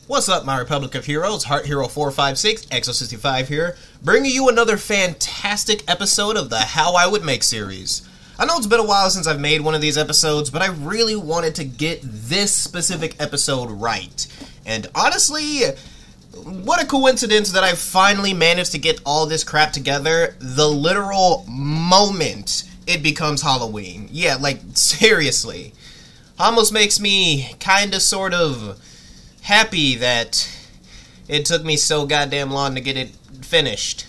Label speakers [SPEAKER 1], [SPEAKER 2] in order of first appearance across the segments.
[SPEAKER 1] What's up, my Republic of Heroes? Heart Hero 456, Exo65 here, bringing you another fantastic episode of the How I Would Make series. I know it's been a while since I've made one of these episodes, but I really wanted to get this specific episode right. And honestly, what a coincidence that I finally managed to get all this crap together the literal moment it becomes Halloween. Yeah, like, seriously. Almost makes me kinda sort of happy that it took me so goddamn long to get it finished.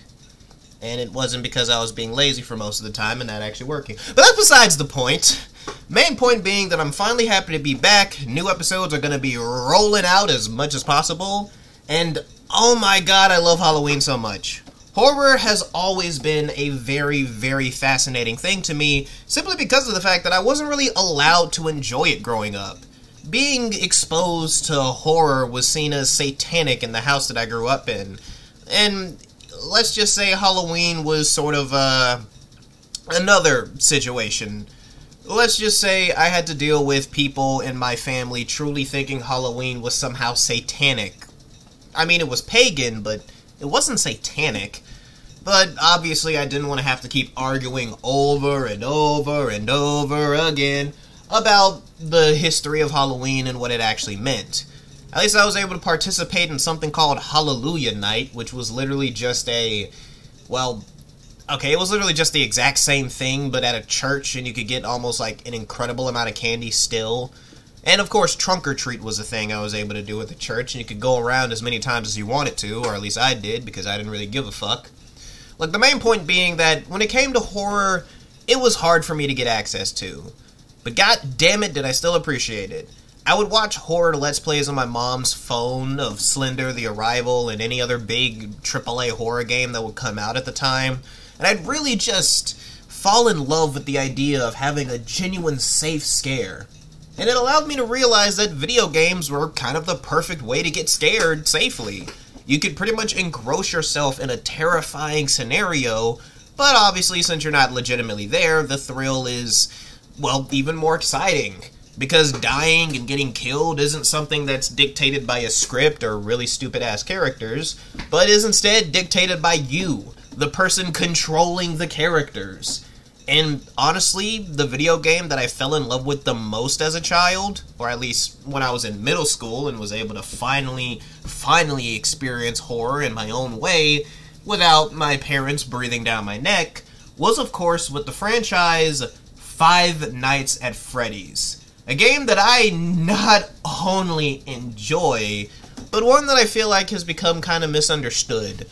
[SPEAKER 1] And it wasn't because I was being lazy for most of the time and not actually working. But that's besides the point. Main point being that I'm finally happy to be back. New episodes are going to be rolling out as much as possible. And oh my god, I love Halloween so much. Horror has always been a very, very fascinating thing to me, simply because of the fact that I wasn't really allowed to enjoy it growing up. Being exposed to horror was seen as satanic in the house that I grew up in. And let's just say Halloween was sort of, another situation. Let's just say I had to deal with people in my family truly thinking Halloween was somehow satanic. I mean, it was pagan, but it wasn't satanic. But obviously I didn't want to have to keep arguing over and over and over again about the history of Halloween and what it actually meant. At least I was able to participate in something called Hallelujah Night, which was literally just it was literally just the exact same thing, but at a church, and you could get almost like an incredible amount of candy still. And of course, trunk or treat was a thing I was able to do at the church, and you could go around as many times as you wanted to, or at least I did, because I didn't really give a fuck. Like, the main point being that when it came to horror, it was hard for me to get access to. But god damn it, did I still appreciate it. I would watch horror Let's Plays on my mom's phone of Slender, The Arrival, and any other big AAA horror game that would come out at the time, and I'd really just fall in love with the idea of having a genuine safe scare. And it allowed me to realize that video games were kind of the perfect way to get scared safely. You could pretty much engross yourself in a terrifying scenario, but obviously since you're not legitimately there, the thrill is, well, even more exciting. Because dying and getting killed isn't something that's dictated by a script or really stupid-ass characters, but is instead dictated by you, the person controlling the characters. And honestly, the video game that I fell in love with the most as a child, or at least when I was in middle school and was able to finally experience horror in my own way without my parents breathing down my neck, was of course with the franchise Five Nights at Freddy's. A game that I not only enjoy, but one that I feel like has become kind of misunderstood.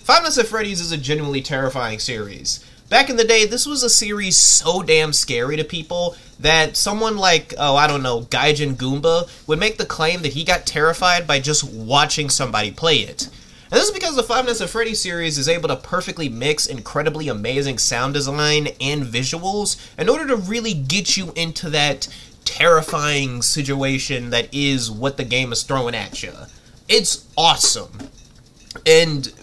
[SPEAKER 1] Five Nights at Freddy's is a genuinely terrifying series. Back in the day, this was a series so damn scary to people that someone like, Gaijin Goomba would make the claim that he got terrified by just watching somebody play it. And this is because the Five Nights at Freddy's series is able to perfectly mix incredibly amazing sound design and visuals in order to really get you into that terrifying situation that is what the game is throwing at you. It's awesome. And,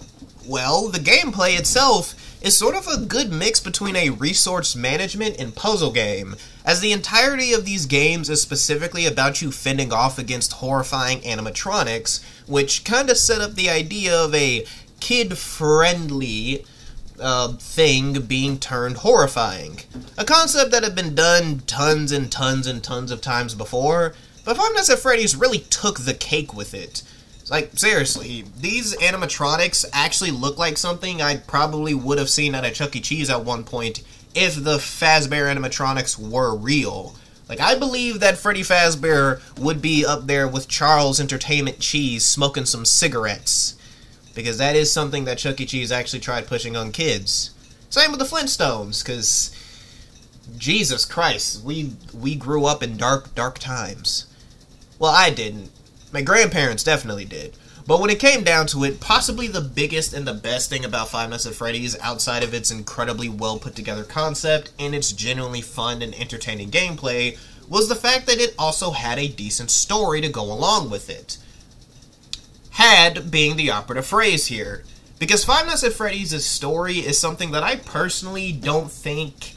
[SPEAKER 1] well, the gameplay itself is sort of a good mix between a resource management and puzzle game, as the entirety of these games is specifically about you fending off against horrifying animatronics, which kinda set up the idea of a kid-friendly thing being turned horrifying. A concept that had been done tons and tons and tons of times before, but Five Nights at Freddy's really took the cake with it. Like, seriously, these animatronics actually look like something I probably would have seen at a Chuck E. Cheese at one point if the Fazbear animatronics were real. Like, I believe that Freddy Fazbear would be up there with Charles Entertainment Cheese smoking some cigarettes. Because that is something that Chuck E. Cheese actually tried pushing on kids. Same with the Flintstones, because Jesus Christ, we grew up in dark, dark times. Well, I didn't. My grandparents definitely did. But when it came down to it, possibly the biggest and the best thing about Five Nights at Freddy's, outside of its incredibly well put together concept and its genuinely fun and entertaining gameplay, was the fact that it also had a decent story to go along with it. Had being the operative phrase here. Because Five Nights at Freddy's' story is something that I personally don't think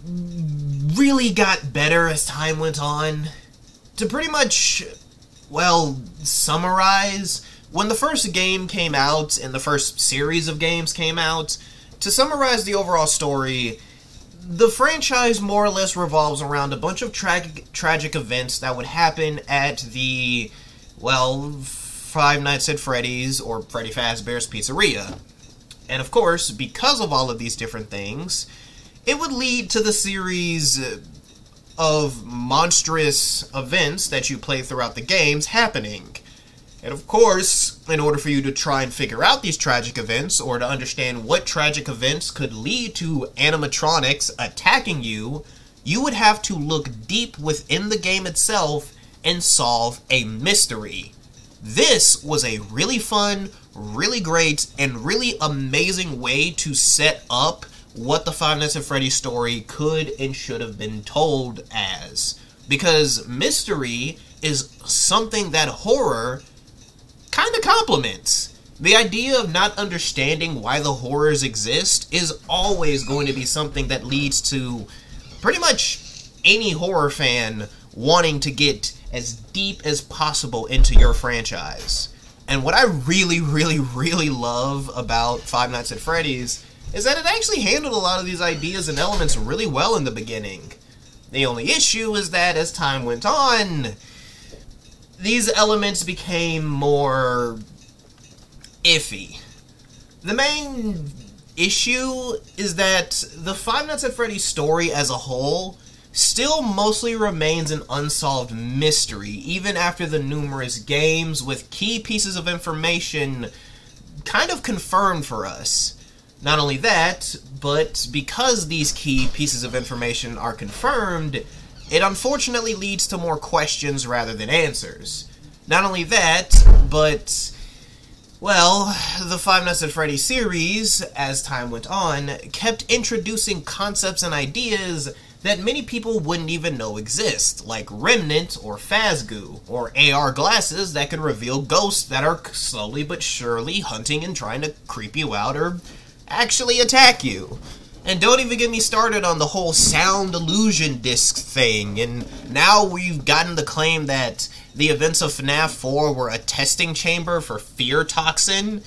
[SPEAKER 1] really got better as time went on. To pretty much well, summarize, when the first game came out, and the first series of games came out, to summarize the overall story, the franchise more or less revolves around a bunch of tragic events that would happen at the, well, Five Nights at Freddy's or Freddy Fazbear's Pizzeria. And of course, because of all of these different things, it would lead to the series of monstrous events that you play throughout the games happening. And of course, in order for you to try and figure out these tragic events, or to understand what tragic events could lead to animatronics attacking you, you would have to look deep within the game itself and solve a mystery. This was a really fun, really great, and really amazing way to set up what the Five Nights at Freddy's story could and should have been told as. Because mystery is something that horror kind of compliments. The idea of not understanding why the horrors exist is always going to be something that leads to pretty much any horror fan wanting to get as deep as possible into your franchise. And what I really, really, really love about Five Nights at Freddy's is that it actually handled a lot of these ideas and elements really well in the beginning. The only issue is that as time went on, these elements became more iffy. The main issue is that the Five Nights at Freddy's story as a whole still mostly remains an unsolved mystery, even after the numerous games with key pieces of information kind of confirmed for us. Not only that, but because these key pieces of information are confirmed, it unfortunately leads to more questions rather than answers. Not only that, but, well, the Five Nights at Freddy's series, as time went on, kept introducing concepts and ideas that many people wouldn't even know exist, like Remnant or Fazgoo, or AR glasses that can reveal ghosts that are slowly but surely hunting and trying to creep you out or actually attack you. And don't even get me started on the whole sound illusion disc thing, and now we've gotten the claim that the events of FNAF 4 were a testing chamber for fear toxin.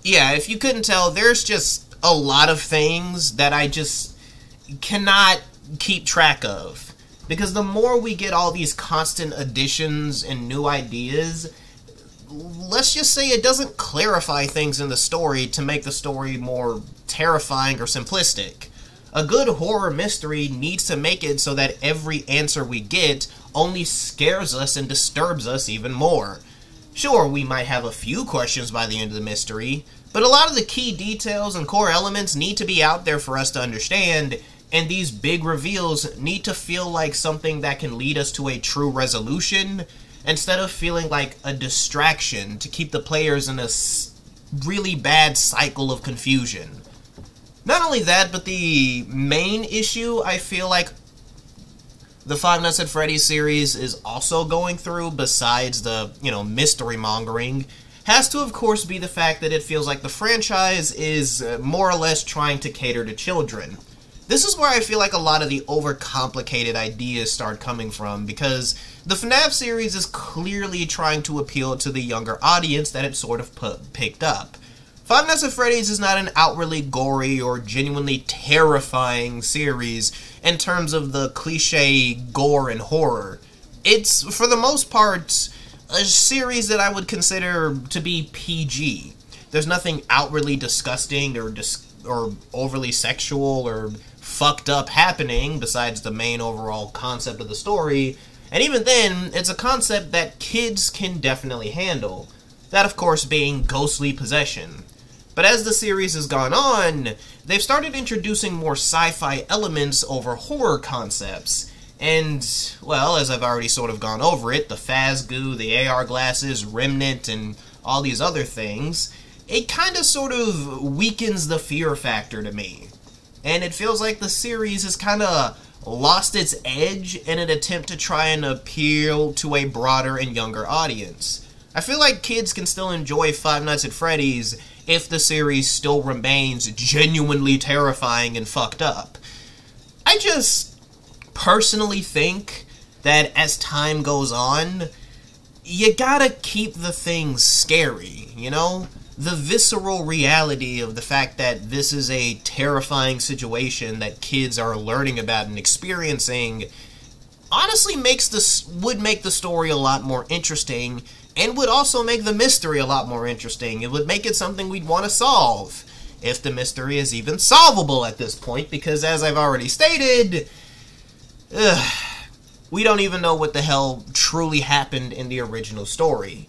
[SPEAKER 1] Yeah, if you couldn't tell, there's just a lot of things that I just cannot keep track of. Because the more we get all these constant additions and new ideas, let's just say it doesn't clarify things in the story to make the story more terrifying or simplistic. A good horror mystery needs to make it so that every answer we get only scares us and disturbs us even more. Sure, we might have a few questions by the end of the mystery, but a lot of the key details and core elements need to be out there for us to understand, and these big reveals need to feel like something that can lead us to a true resolution, instead of feeling like a distraction to keep the players in a really bad cycle of confusion. Not only that, but the main issue I feel like the Five Nights at Freddy's series is also going through, besides the, mystery mongering, has to of course be the fact that it feels like the franchise is more or less trying to cater to children. This is where I feel like a lot of the overcomplicated ideas start coming from, because the FNAF series is clearly trying to appeal to the younger audience that it sort of picked up. Five Nights at Freddy's is not an outwardly gory or genuinely terrifying series in terms of the cliche gore and horror. It's, for the most part, a series that I would consider to be PG. There's nothing outwardly disgusting or overly sexual or fucked up happening besides the main overall concept of the story, and even then, it's a concept that kids can definitely handle. That, of course, being ghostly possession. But as the series has gone on, they've started introducing more sci-fi elements over horror concepts. And, well, as I've already sort of gone over it, the Fazgoo, the AR glasses, Remnant, and all these other things, it kind of sort of weakens the fear factor to me. And it feels like the series has kind of lost its edge in an attempt to try and appeal to a broader and younger audience. I feel like kids can still enjoy Five Nights at Freddy's if the series still remains genuinely terrifying and fucked up. I just personally think that as time goes on, you gotta keep the things scary, you know? The visceral reality of the fact that this is a terrifying situation that kids are learning about and experiencing honestly would make the story a lot more interesting, and would also make the mystery a lot more interesting. It would make it something we'd want to solve, if the mystery is even solvable at this point, because as I've already stated, we don't even know what the hell truly happened in the original story.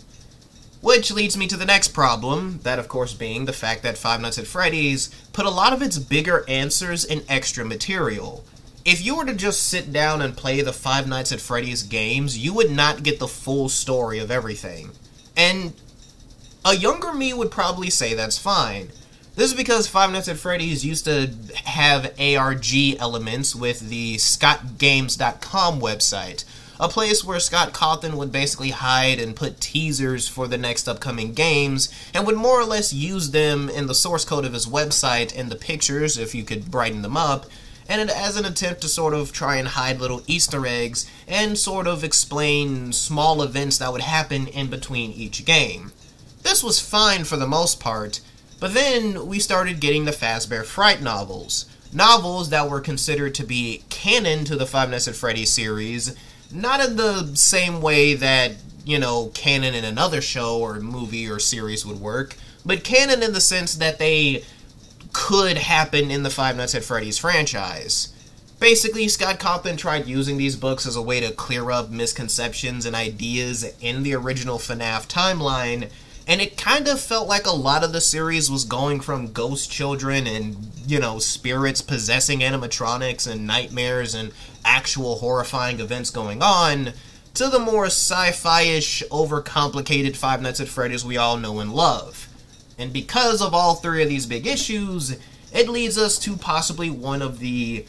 [SPEAKER 1] Which leads me to the next problem, that of course being the fact that Five Nights at Freddy's put a lot of its bigger answers in extra material. If you were to just sit down and play the Five Nights at Freddy's games, you would not get the full story of everything. And a younger me would probably say that's fine. This is because Five Nights at Freddy's used to have ARG elements with the ScottGames.com website, a place where Scott Cawthon would basically hide and put teasers for the next upcoming games, and would more or less use them in the source code of his website and the pictures, if you could brighten them up, and as an attempt to sort of try and hide little Easter eggs, and sort of explain small events that would happen in between each game. This was fine for the most part, but then we started getting the Fazbear Fright novels. Novels that were considered to be canon to the Five Nights at Freddy's series, not in the same way that, you know, canon in another show or movie or series would work, but canon in the sense that they could happen in the Five Nights at Freddy's franchise. Basically, Scott Cawthon tried using these books as a way to clear up misconceptions and ideas in the original FNAF timeline, and it kind of felt like a lot of the series was going from ghost children and, you know, spirits possessing animatronics and nightmares and actual horrifying events going on, to the more sci-fi-ish, overcomplicated Five Nights at Freddy's we all know and love. And because of all three of these big issues, it leads us to possibly one of the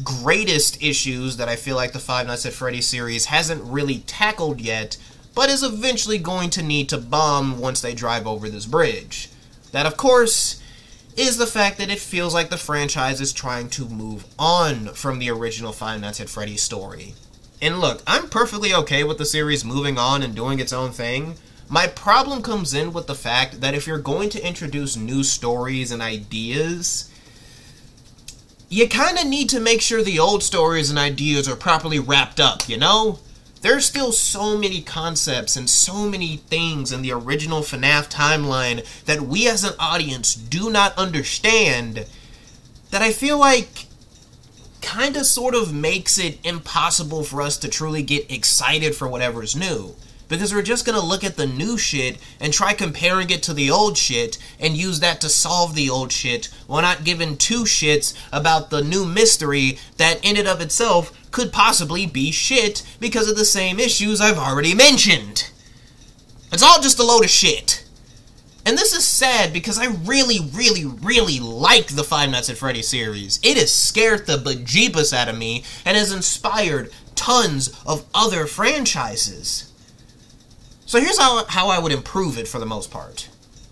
[SPEAKER 1] greatest issues that I feel like the Five Nights at Freddy's series hasn't really tackled yet, but is eventually going to need to bomb once they drive over this bridge. That, of course, is the fact that it feels like the franchise is trying to move on from the original Five Nights at Freddy's story. And look, I'm perfectly okay with the series moving on and doing its own thing. My problem comes in with the fact that if you're going to introduce new stories and ideas, you kinda need to make sure the old stories and ideas are properly wrapped up, you know? There's still so many concepts and so many things in the original FNAF timeline that we as an audience do not understand, that I feel like kinda sort of makes it impossible for us to truly get excited for whatever's new. Because we're just gonna look at the new shit and try comparing it to the old shit and use that to solve the old shit, while not giving two shits about the new mystery that in and of itself could possibly be shit because of the same issues I've already mentioned. It's all just a load of shit. And this is sad because I really, really, really like the Five Nights at Freddy's series. It has scared the bejeebus out of me and has inspired tons of other franchises. So here's how I would improve it for the most part.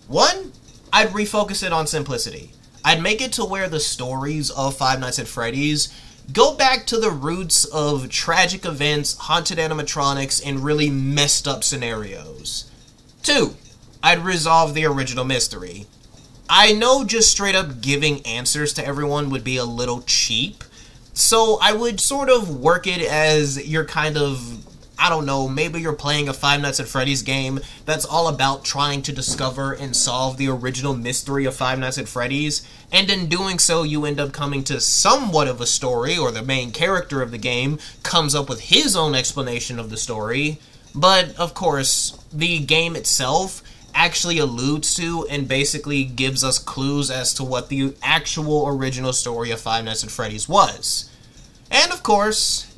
[SPEAKER 1] One, I'd refocus it on simplicity. I'd make it to where the stories of Five Nights at Freddy's go back to the roots of tragic events, haunted animatronics, and really messed up scenarios. Two, I'd resolve the original mystery. I know just straight up giving answers to everyone would be a little cheap, so I would sort of work it as you're kind of, I don't know, maybe you're playing a Five Nights at Freddy's game that's all about trying to discover and solve the original mystery of Five Nights at Freddy's, and in doing so you end up coming to somewhat of a story, or the main character of the game comes up with his own explanation of the story, but of course, the game itself actually alludes to and basically gives us clues as to what the actual original story of Five Nights at Freddy's was. And of course,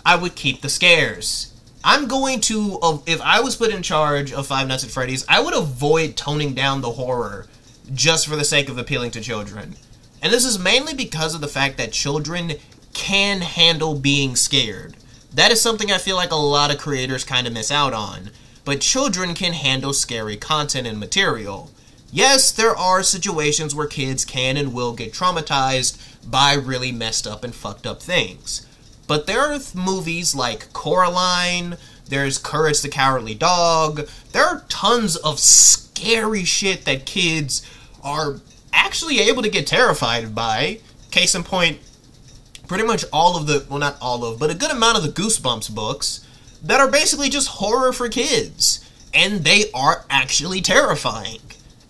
[SPEAKER 1] I would keep the scares. I'm going to, if I was put in charge of Five Nights at Freddy's, I would avoid toning down the horror just for the sake of appealing to children. And this is mainly because of the fact that children can handle being scared. That is something I feel like a lot of creators kind of miss out on. But children can handle scary content and material. Yes, there are situations where kids can and will get traumatized by really messed up and fucked up things. But there are movies like Coraline, There's Courage the Cowardly Dog. There are tons of scary shit that kids are actually able to get terrified by. Case in point, pretty much all of the, well, not all of, but a good amount of the Goosebumps books that are basically just horror for kids. And they are actually terrifying.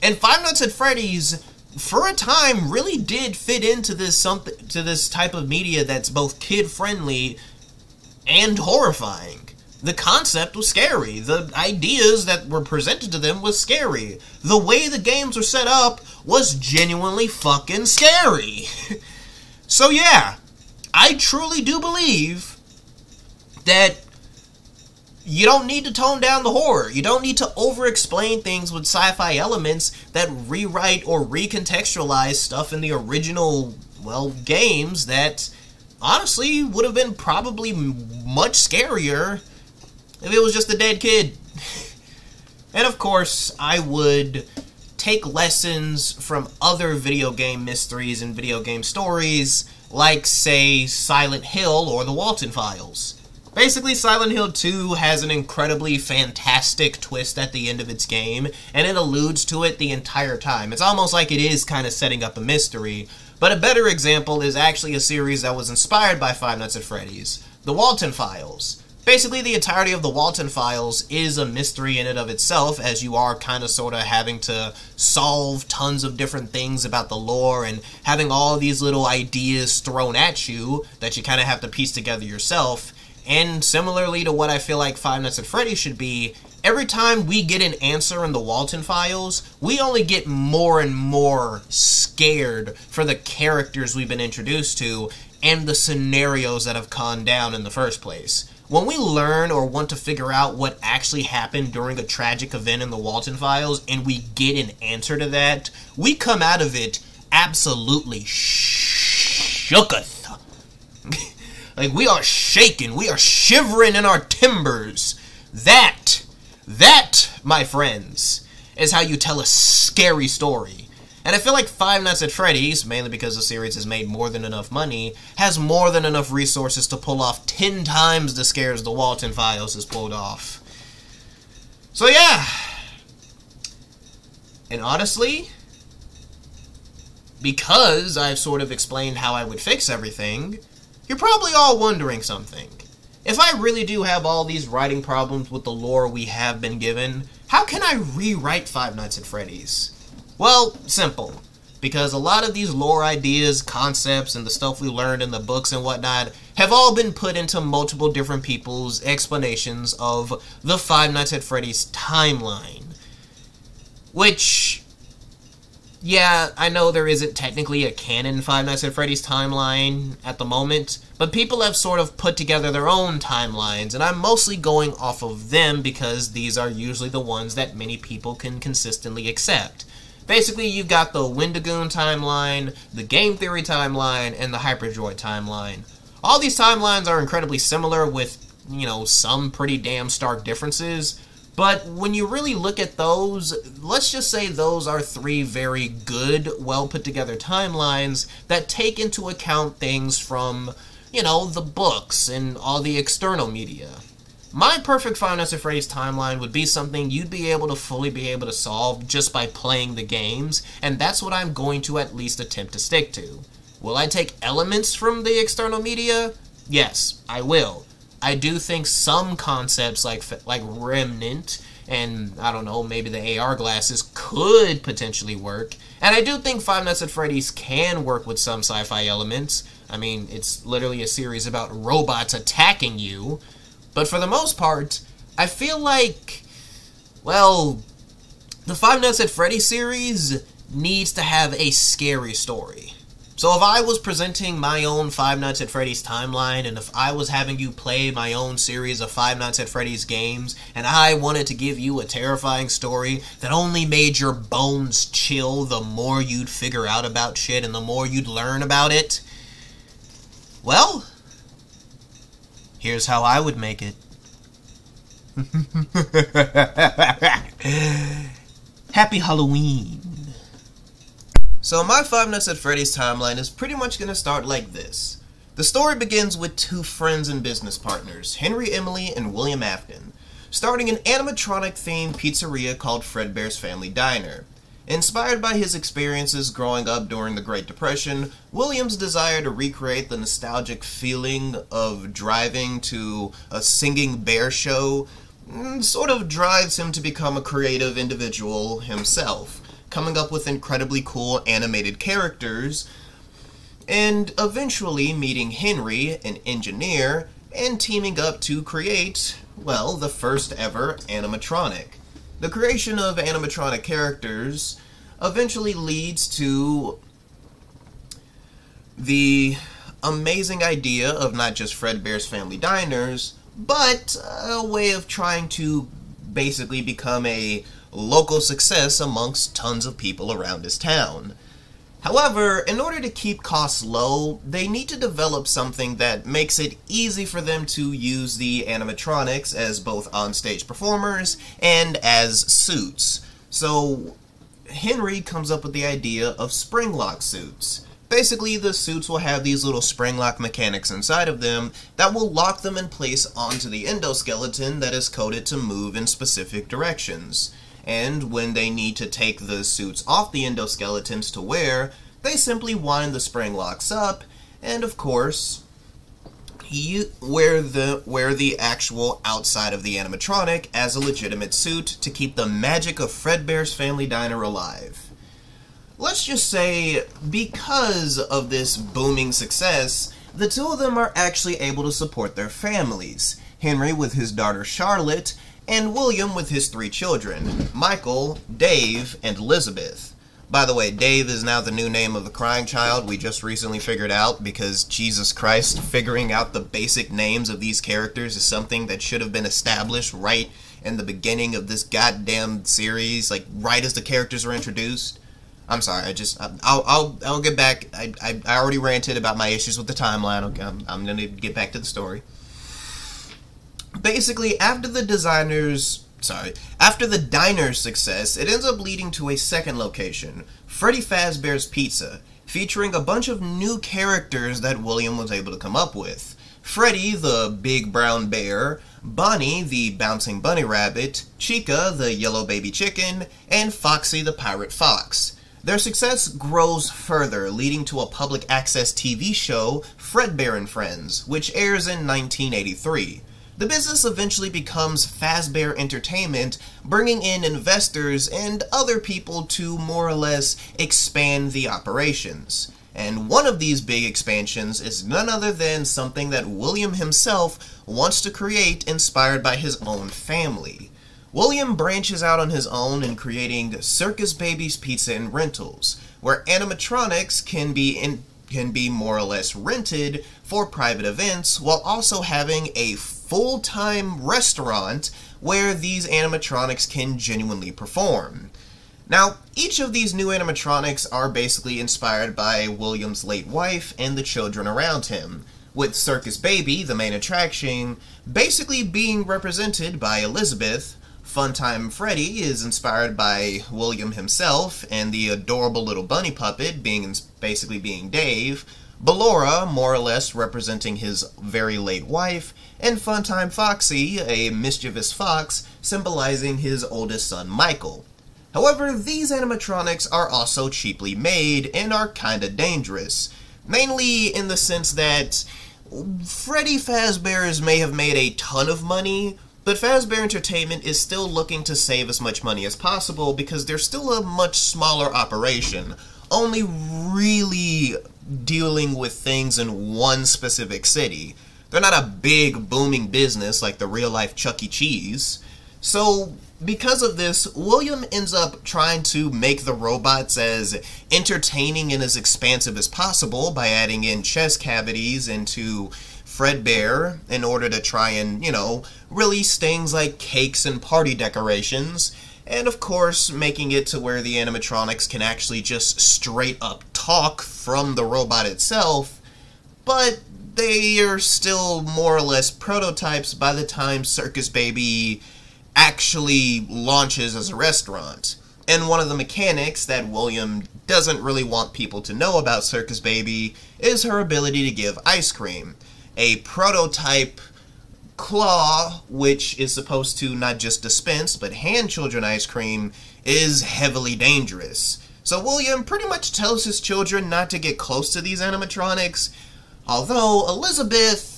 [SPEAKER 1] And Five Nights at Freddy's, for a time, really did fit into this type of media that's both kid-friendly and horrifying. The concept was scary. The ideas that were presented to them was scary. The way the games were set up was genuinely fucking scary. So yeah, I truly do believe that you don't need to tone down the horror. You don't need to over-explain things with sci-fi elements that rewrite or recontextualize stuff in the original, well, games that honestly would have been probably much scarier if it was just a dead kid. And of course, I would take lessons from other video game mysteries and video game stories, like, say, Silent Hill or the Walton Files. Basically, Silent Hill 2 has an incredibly fantastic twist at the end of its game, and it alludes to it the entire time. It's almost like it is kind of setting up a mystery, but a better example is actually a series that was inspired by Five Nights at Freddy's, the Walton Files. Basically, the entirety of the Walton Files is a mystery in and of itself, as you are kind of sort of having to solve tons of different things about the lore and having all these little ideas thrown at you that you kind of have to piece together yourself. And similarly to what I feel like Five Nights at Freddy's should be, every time we get an answer in the Walton Files, we only get more and more scared for the characters we've been introduced to and the scenarios that have gone down in the first place. When we learn or want to figure out what actually happened during a tragic event in the Walton Files and we get an answer to that, we come out of it absolutely shooketh. Like, we are shaking, we are shivering in our timbers. That, my friends, is how you tell a scary story. And I feel like Five Nights at Freddy's, mainly because the series has made more than enough money, has more than enough resources to pull off 10 times the scares the Walton Files has pulled off. So yeah. And honestly, because I've sort of explained how I would fix everything, you're probably all wondering something. If I really do have all these writing problems with the lore we have been given, how can I rewrite Five Nights at Freddy's? Well, simple. Because a lot of these lore ideas, concepts, and the stuff we learned in the books and whatnot have all been put into multiple different people's explanations of the Five Nights at Freddy's timeline. Which, yeah, I know there isn't technically a canon Five Nights at Freddy's timeline at the moment, but people have sort of put together their own timelines, and I'm mostly going off of them because these are usually the ones that many people can consistently accept. Basically, you've got the Wendigoon timeline, the Game Theory timeline, and the Hyperdroid timeline. All these timelines are incredibly similar with, you know, some pretty damn stark differences, but when you really look at those, let's just say those are three very good, well-put-together timelines that take into account things from, you know, the books and all the external media. My perfect Five Nights at Freddy's timeline would be something you'd be able to fully be able to solve just by playing the games, and that's what I'm going to at least attempt to stick to. Will I take elements from the external media? Yes, I will. I do think some concepts like Remnant and, I don't know, maybe the AR glasses could potentially work, and I do think Five Nights at Freddy's can work with some sci-fi elements. I mean, it's literally a series about robots attacking you. But for the most part, I feel like, well, the Five Nights at Freddy's series needs to have a scary story. So if I was presenting my own Five Nights at Freddy's timeline, and if I was having you play my own series of Five Nights at Freddy's games, and I wanted to give you a terrifying story that only made your bones chill the more you'd figure out about shit and the more you'd learn about it, well, here's how I would make it. Happy Halloween. So my Five Nights at Freddy's timeline is pretty much going to start like this. The story begins with two friends and business partners, Henry Emily and William Afton. starting an animatronic-themed pizzeria called Fredbear's Family Diner. Inspired by his experiences growing up during the Great Depression, William's desire to recreate the nostalgic feeling of driving to a singing bear show sort of drives him to become a creative individual himself, coming up with incredibly cool animated characters, and eventually meeting Henry, an engineer, and teaming up to create, well, the first ever animatronic. The creation of animatronic characters eventually leads to the amazing idea of not just Fredbear's Family Diners, but a way of trying to basically become a local success amongst tons of people around his town. However, in order to keep costs low, they need to develop something that makes it easy for them to use the animatronics as both on-stage performers and as suits. So, Henry comes up with the idea of spring-lock suits. Basically, the suits will have these little spring-lock mechanics inside of them that will lock them in place onto the endoskeleton that is coded to move in specific directions. And when they need to take the suits off the endoskeletons to wear, they simply wind the spring locks up, and of course, you wear the actual outside of the animatronic as a legitimate suit to keep the magic of Fredbear's Family Diner alive. Let's just say, because of this booming success, the two of them are actually able to support their families. Henry with his daughter Charlotte, and William with his 3 children, Michael, Dave, and Elizabeth. By the way, Dave is now the new name of the crying child we just recently figured out, because Jesus Christ, figuring out the basic names of these characters is something that should have been established right in the beginning of this goddamn series, like right as the characters were introduced. I'm sorry, I'll get back. I already ranted about my issues with the timeline. Okay, I'm gonna get back to the story. Basically, after the diner's success, it ends up leading to a second location, Freddy Fazbear's Pizza, featuring a bunch of new characters that William was able to come up with. Freddy, the big brown bear, Bonnie, the bouncing bunny rabbit, Chica, the yellow baby chicken, and Foxy, the pirate fox. Their success grows further, leading to a public access TV show, Fredbear and Friends, which airs in 1983. The business eventually becomes Fazbear Entertainment, bringing in investors and other people to more or less expand the operations. And one of these big expansions is none other than something that William himself wants to create, inspired by his own family. William branches out on his own in creating Circus Baby's Pizza and Rentals, where animatronics can be more or less rented for private events, while also having a full-time restaurant where these animatronics can genuinely perform. Now, each of these new animatronics are basically inspired by William's late wife and the children around him, with Circus Baby, the main attraction, basically being represented by Elizabeth. Funtime Freddy is inspired by William himself, and the adorable little bunny puppet basically being Dave. Ballora, more or less representing his very late wife, and Funtime Foxy, a mischievous fox, symbolizing his oldest son Michael. However, these animatronics are also cheaply made and are kinda dangerous, mainly in the sense that Freddy Fazbear's may have made a ton of money, but Fazbear Entertainment is still looking to save as much money as possible because they're still a much smaller operation, only really dealing with things in one specific city. They're not a big, booming business like the real-life Chuck E. Cheese. So, because of this, William ends up trying to make the robots as entertaining and as expansive as possible by adding in chest cavities into Fredbear in order to try and, release things like cakes and party decorations, and of course making it to where the animatronics can actually just straight up talk from the robot itself, but they are still more or less prototypes by the time Circus Baby actually launches as a restaurant. And one of the mechanics that William doesn't really want people to know about Circus Baby is her ability to give ice cream. A prototype claw, which is supposed to not just dispense, but hand children ice cream, is heavily dangerous. So William pretty much tells his children not to get close to these animatronics, although Elizabeth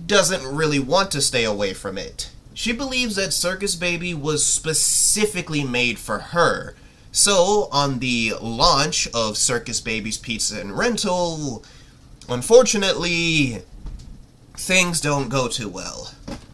[SPEAKER 1] doesn't really want to stay away from it. She believes that Circus Baby was specifically made for her. So, on the launch of Circus Baby's Pizza and Rental, unfortunately, things don't go too well.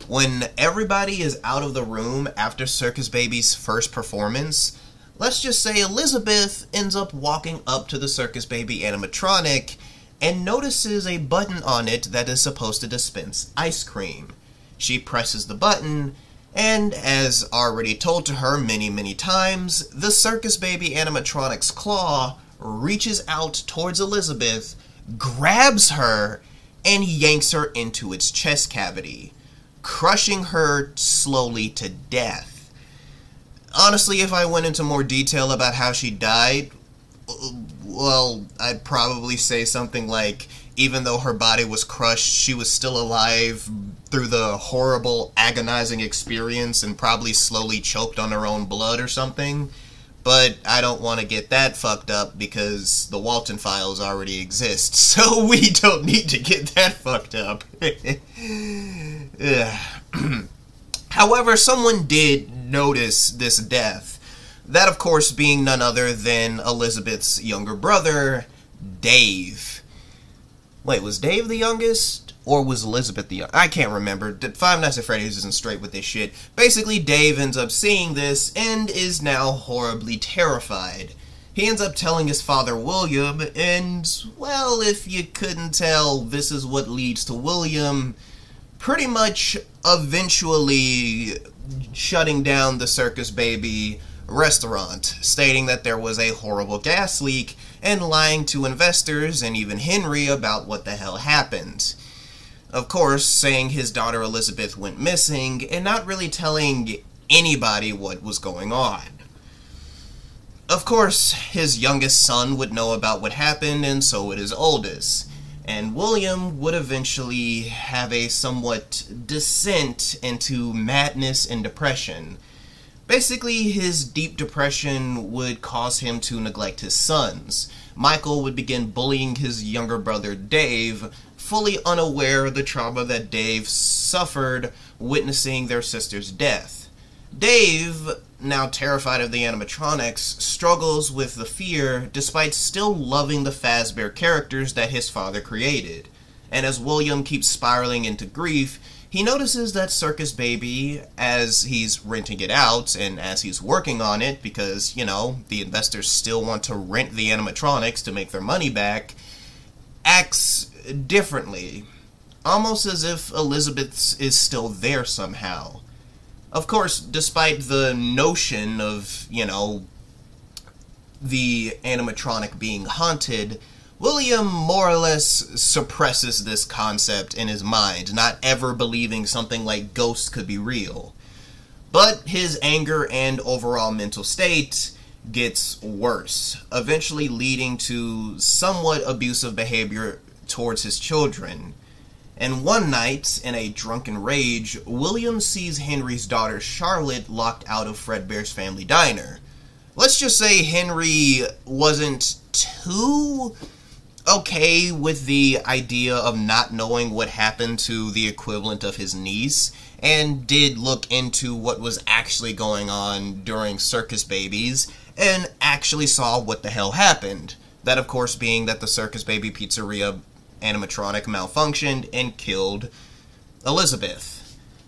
[SPEAKER 1] When everybody is out of the room after Circus Baby's first performance, let's just say Elizabeth ends up walking up to the Circus Baby animatronic and notices a button on it that is supposed to dispense ice cream. She presses the button, and as already told to her many times, the Circus Baby animatronic's claw reaches out towards Elizabeth, grabs her, and yanks her into its chest cavity, crushing her slowly to death. Honestly, if I went into more detail about how she died, well, I'd probably say something like, even though her body was crushed, she was still alive through the horrible, agonizing experience and probably slowly choked on her own blood or something. But I don't want to get that fucked up because the Walton Files already exist, so we don't need to get that fucked up. However, someone did notice this death. That, of course, being none other than Elizabeth's younger brother, Dave. Wait, was Dave the youngest? Or was Elizabeth the youngest? I can't remember. Five Nights at Freddy's isn't straight with this shit. Basically, Dave ends up seeing this and is now horribly terrified. He ends up telling his father, William, and, well, if you couldn't tell, this is what leads to William pretty much eventually shutting down the Circus Baby restaurant, stating that there was a horrible gas leak and lying to investors and even Henry about what the hell happened. Of course, saying his daughter Elizabeth went missing and not really telling anybody what was going on. Of course, his youngest son would know about what happened, and so would his oldest. And William would eventually have a somewhat descent into madness and depression. Basically, his deep depression would cause him to neglect his sons. Michael would begin bullying his younger brother Dave, fully unaware of the trauma that Dave suffered witnessing their sister's death. Dave, now terrified of the animatronics, struggles with the fear despite still loving the Fazbear characters that his father created. And as William keeps spiraling into grief, he notices that Circus Baby, as he's renting it out and as he's working on it, because, you know, the investors still want to rent the animatronics to make their money back, acts differently. Almost as if Elizabeth is still there somehow. Of course, despite the notion of, you know, the animatronic being haunted, William more or less suppresses this concept in his mind, not ever believing something like ghosts could be real. But his anger and overall mental state gets worse, eventually leading to somewhat abusive behavior towards his children. And one night, in a drunken rage, William sees Henry's daughter Charlotte locked out of Fredbear's Family Diner. Let's just say Henry wasn't too okay with the idea of not knowing what happened to the equivalent of his niece, and did look into what was actually going on during Circus Babies, and actually saw what the hell happened. That, of course, being that the Circus Baby Pizzeria animatronic malfunctioned and killed Elizabeth.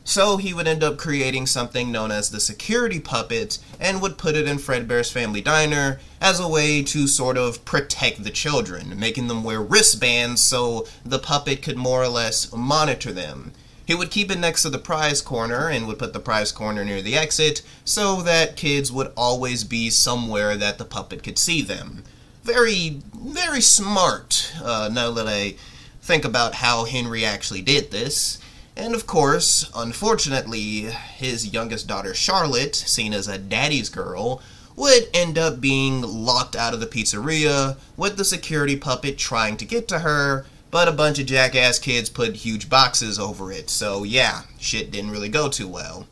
[SPEAKER 1] So he would end up creating something known as the security puppet, and would put it in Fredbear's Family Diner as a way to sort of protect the children, making them wear wristbands so the puppet could more or less monitor them. He would keep it next to the prize corner, and would put the prize corner near the exit, so that kids would always be somewhere that the puppet could see them. Very, very smart, now that I think about how Henry actually did this. And of course, unfortunately, his youngest daughter Charlotte, seen as a daddy's girl, would end up being locked out of the pizzeria, with the security puppet trying to get to her, but a bunch of jackass kids put huge boxes over it, so yeah, shit didn't really go too well.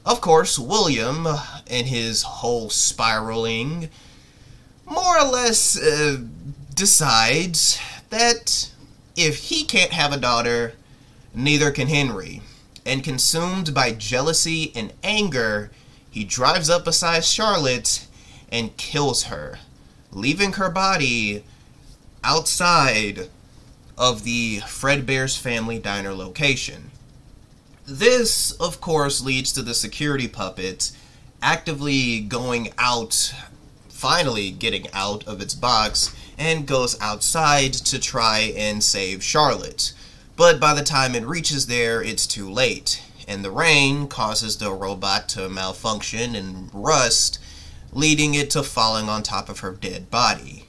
[SPEAKER 1] Of course, William, in his whole spiraling, more or less decides that if he can't have a daughter, neither can Henry. And consumed by jealousy and anger, he drives up beside Charlotte and kills her, leaving her body outside of the Fredbear's Family Diner location. This, of course, leads to the security puppet actively going out, finally getting out of its box, and goes outside to try and save Charlotte. But by the time it reaches there, it's too late, and the rain causes the robot to malfunction and rust, leading it to falling on top of her dead body.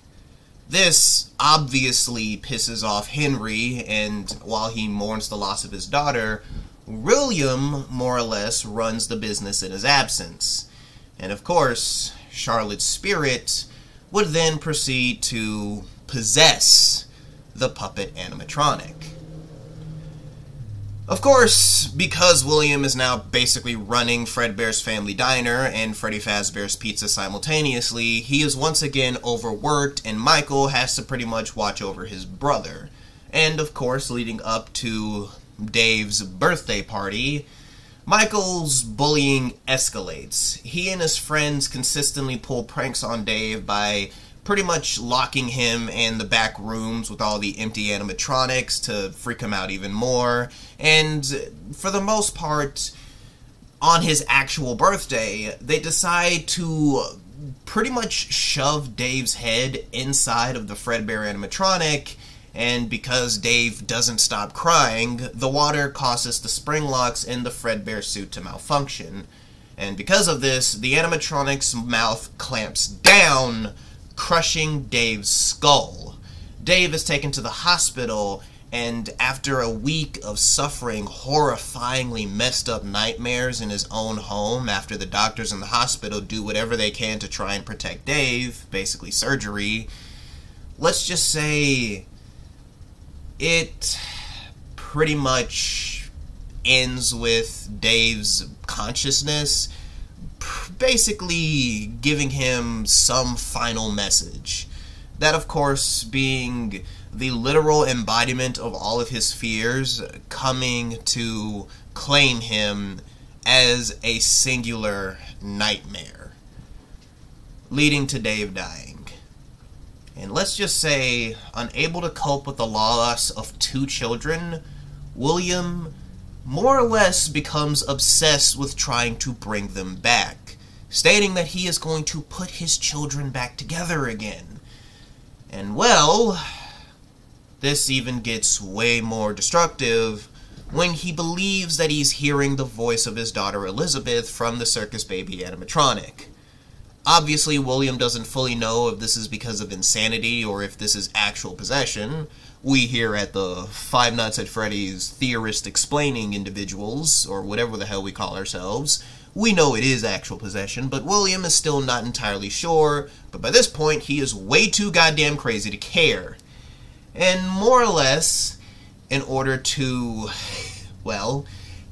[SPEAKER 1] This obviously pisses off Henry, and while he mourns the loss of his daughter, William, more or less, runs the business in his absence. And of course, Charlotte's spirit would then proceed to possess the puppet animatronic. Of course, because William is now basically running Fredbear's Family Diner and Freddy Fazbear's Pizza simultaneously, he is once again overworked, and Michael has to pretty much watch over his brother. And of course, leading up to Dave's birthday party, Michael's bullying escalates. He and his friends consistently pull pranks on Dave by pretty much locking him in the back rooms with all the empty animatronics to freak him out even more. And for the most part, on his actual birthday, they decide to pretty much shove Dave's head inside of the Fredbear animatronic, and because Dave doesn't stop crying, the water causes the spring locks in the Fredbear suit to malfunction. And because of this, the animatronic's mouth clamps down, crushing Dave's skull. Dave is taken to the hospital, and after a week of suffering horrifyingly messed up nightmares in his own home, after the doctors in the hospital do whatever they can to try and protect Dave, basically surgery, let's just say it pretty much ends with Dave's consciousness basically giving him some final message. That, of course, being the literal embodiment of all of his fears coming to claim him as a singular nightmare, leading to Dave dying. And let's just say, unable to cope with the loss of 2 children, William more or less becomes obsessed with trying to bring them back, stating that he is going to put his children back together again. And well, this even gets way more destructive when he believes that he's hearing the voice of his daughter Elizabeth from the Circus Baby animatronic. Obviously, William doesn't fully know if this is because of insanity or if this is actual possession. We here at the Five Nights at Freddy's theorist explaining individuals, or whatever the hell we call ourselves, we know it is actual possession, but William is still not entirely sure, but by this point he is way too goddamn crazy to care. And more or less, in order to, well,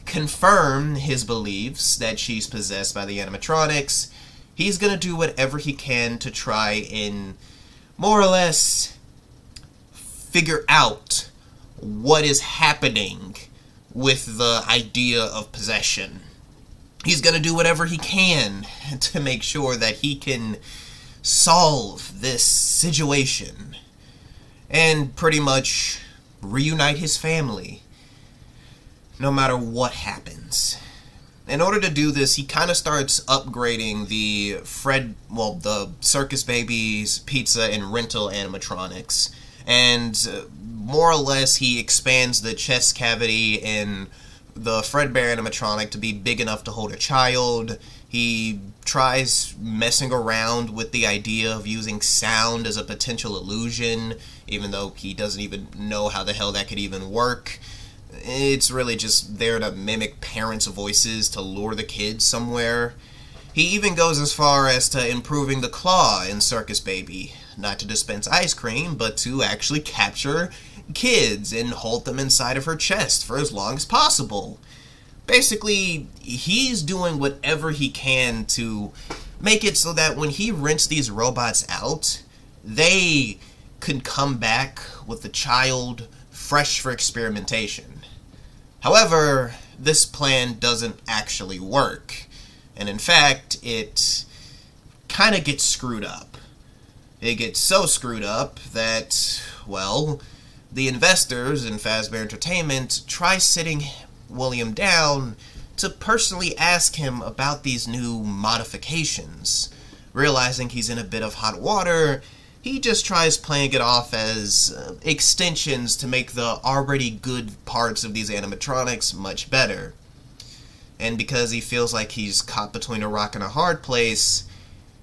[SPEAKER 1] confirm his beliefs that she's possessed by the animatronics, he's gonna do whatever he can to try and more or less figure out what is happening with the idea of possession. He's gonna do whatever he can to make sure that he can solve this situation and pretty much reunite his family no matter what happens. In order to do this, he kind of starts upgrading the Circus Baby's Pizza and Rental animatronics. And more or less, he expands the chest cavity in the Fredbear animatronic to be big enough to hold a child. He tries messing around with the idea of using sound as a potential illusion, even though he doesn't even know how the hell that could even work. It's really just there to mimic parents' voices to lure the kids somewhere. He even goes as far as to improving the claw in Circus Baby, not to dispense ice cream, but to actually capture kids and hold them inside of her chest for as long as possible. Basically, he's doing whatever he can to make it so that when he rents these robots out, they could come back with a child fresh for experimentation. However, this plan doesn't actually work, and in fact, it kind of gets screwed up. It gets so screwed up that, well, the investors in Fazbear Entertainment try sitting William down to personally ask him about these new modifications. Realizing he's in a bit of hot water, he just tries playing it off as extensions to make the already good parts of these animatronics much better. And because he feels like he's caught between a rock and a hard place,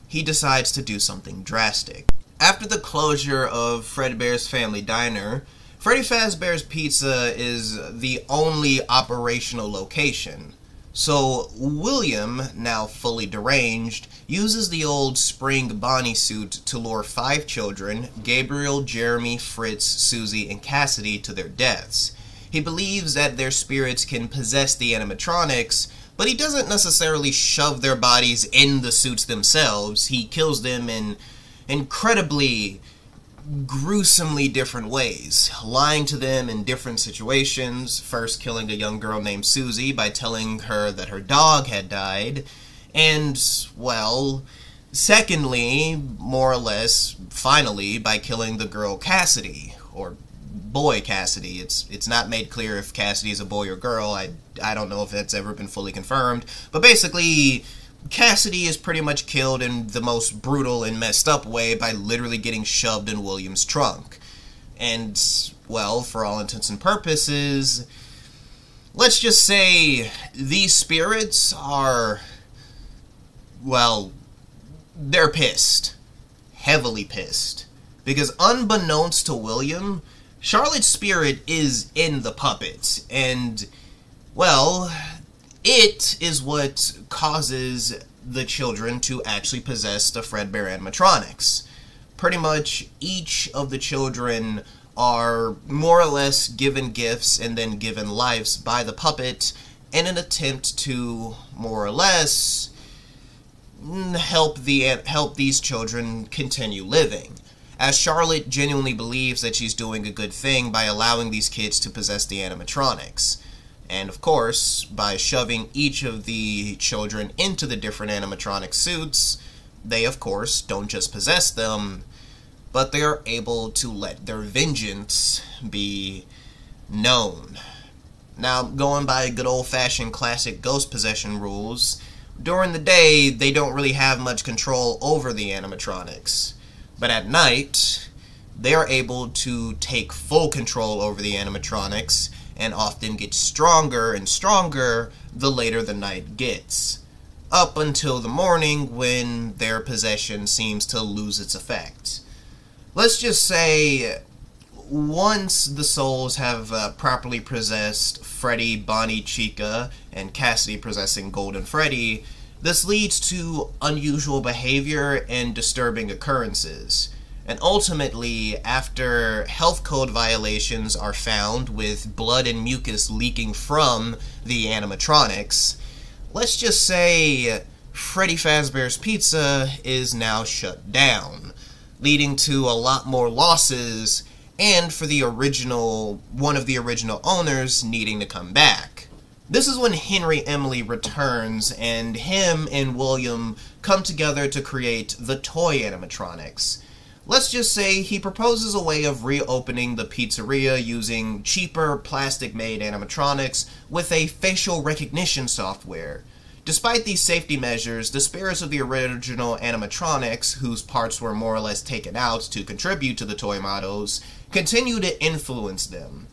[SPEAKER 1] he decides to do something drastic. After the closure of Fredbear's Family Diner, Freddy Fazbear's Pizza is the only operational location. So William, now fully deranged, uses the old Spring Bonnie suit to lure 5 children, Gabriel, Jeremy, Fritz, Susie, and Cassidy, to their deaths. He believes that their spirits can possess the animatronics, but he doesn't necessarily shove their bodies in the suits themselves. He kills them in incredibly gruesomely different ways, lying to them in different situations, first killing a young girl named Susie by telling her that her dog had died, and, well, secondly, more or less, finally, by killing the girl Cassidy, or boy Cassidy. It's not made clear if Cassidy is a boy or girl. I don't know if that's ever been fully confirmed, but basically, Cassidy is pretty much killed in the most brutal and messed up way by literally getting shoved in William's trunk. And, well, for all intents and purposes, let's just say these spirits are, well, they're pissed. Heavily pissed. Because unbeknownst to William, Charlotte's spirit is in the puppets, and, well, it is what causes the children to actually possess the Fredbear animatronics. Pretty much each of the children are more or less given gifts and then given lives by the puppet in an attempt to more or less help these children continue living. As Charlotte genuinely believes that she's doing a good thing by allowing these kids to possess the animatronics. And of course, by shoving each of the children into the different animatronic suits, they of course don't just possess them, but they are able to let their vengeance be known. Now, going by good old-fashioned classic ghost possession rules, during the day they don't really have much control over the animatronics. But at night, they are able to take full control over the animatronics and often get stronger and stronger the later the night gets, up until the morning when their possession seems to lose its effect. Let's just say, once the souls have properly possessed Freddy, Bonnie, Chica, and Cassidy possessing Golden Freddy, this leads to unusual behavior and disturbing occurrences. And ultimately, after health code violations are found with blood and mucus leaking from the animatronics, let's just say Freddy Fazbear's Pizza is now shut down, leading to a lot more losses, and for the one of the original owners needing to come back. This is when Henry Emily returns, and him and William come together to create the toy animatronics. Let's just say he proposes a way of reopening the pizzeria using cheaper plastic-made animatronics with a facial recognition software. Despite these safety measures, the spirits of the original animatronics, whose parts were more or less taken out to contribute to the toy models, continue to influence them.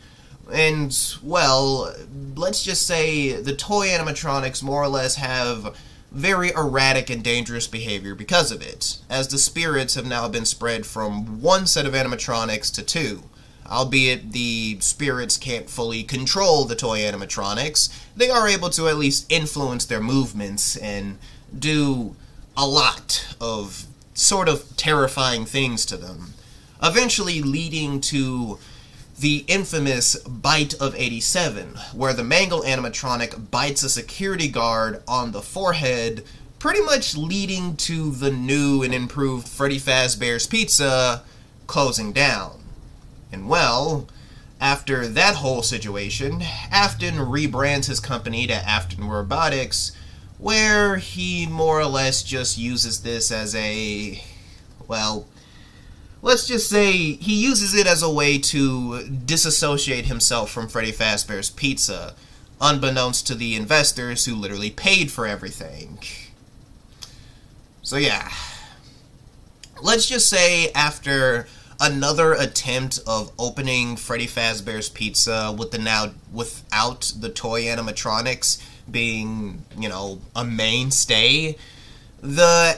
[SPEAKER 1] And, well, let's just say the toy animatronics more or less have very erratic and dangerous behavior because of it, as the spirits have now been spread from one set of animatronics to 2. Albeit the spirits can't fully control the toy animatronics, they are able to at least influence their movements and do a lot of sort of terrifying things to them, eventually leading to the infamous bite of 87, where the Mangle animatronic bites a security guard on the forehead, pretty much leading to the new and improved Freddy Fazbear's Pizza closing down. And well, after that whole situation, Afton rebrands his company to Afton Robotics, where he more or less just uses this as a, well, let's just say he uses it as a way to disassociate himself from Freddy Fazbear's Pizza, unbeknownst to the investors who literally paid for everything. So yeah, let's just say after another attempt of opening Freddy Fazbear's Pizza with without the toy animatronics being, you know, a mainstay, the